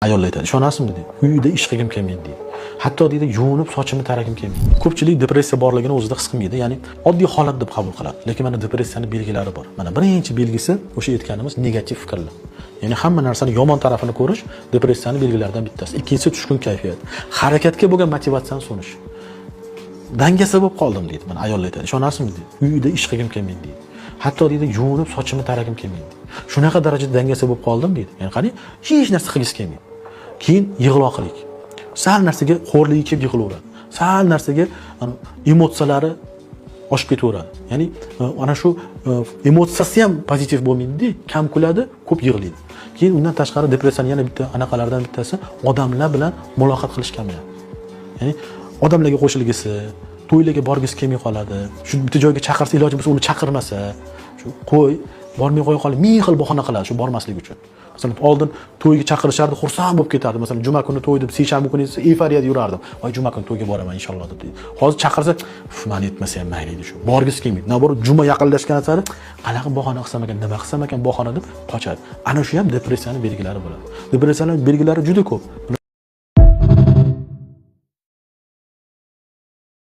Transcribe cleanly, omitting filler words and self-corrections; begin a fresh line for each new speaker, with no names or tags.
Ayollar aytadi, ishonasizmi deydi. Uyda ish qilgim kelmaydi deydi. Hatto deydi, yuvinib sochimni taragim kelmaydi. Ko'pchilik depressiya borligini o'zida his qilmaydi, ya'ni oddiy holat deb qabul qiladi. Lekin mana depressiyaning belgilari bor. Mana birinchi belgisi o'sha aytganimiz negativ fikrlar. Ya'ni hamma narsani yomon tarafini ko'rish depressiyaning belgilaridan bittasi. Ikkinchisi tushkun kayfiyat. Harakatga bo'lgan motivatsiyani so'nish. Dangasa bo'lib qoldim deydi. Mana ayollar aytadi, ishonasizmi deydi. Uyda ish qilgim kelmaydi deydi. Hatto deydi, yuvinib sochimni taragim kelmaydi. Shunaqa darajada dangasa bo'lib qoldim deydi. Ya'ni qani hech narsa qilgisi kelmaydi. Keyin yig'loqlik. Sal narsaga xo'rligi kelib yig'laveradi. Sal narsaga emotsiyalari oshib ketaveradi. Ya'ni ana shu emotsiyasi ham pozitiv bo'lmaydi, kam kuladi, ko'p yig'laydi. Keyin undan tashqari depressiyaning yana bitta anaqalardan bittasi odamlar bilan muloqot qilish kamayadi. Ya'ni odamlarga qo'shilgisi, to'ylarga borgisi kelmay qoladi. Shu bitta joyga chaqirsa iloji bo'lsa uni chaqirmasa, shu qo'y, bormay qo'ya qolib, ming xil bahona qiladi shu bormaslik uchun. Masalan, oldin to'yga chaqirishardi, xursand bo'lib ketardi. Masalan, juma kuni to'y deb, seshanba kuni esa eyforiyada yurardim. Voy, juma kuni to'yga boraman inshaalloh deb. Hozir chaqirsa, "Men yetmasa ham mayli" deydi shu. Borgisi kelmaydi. Naborib juma yaqinlashgan sari qanaqa bahona qilsam ekan, nima qilsam ekan bahona deb qochadi. Ana shu ham depressiyaning belgilari bo'ladi. Depressiyaning belgilari juda ko'p.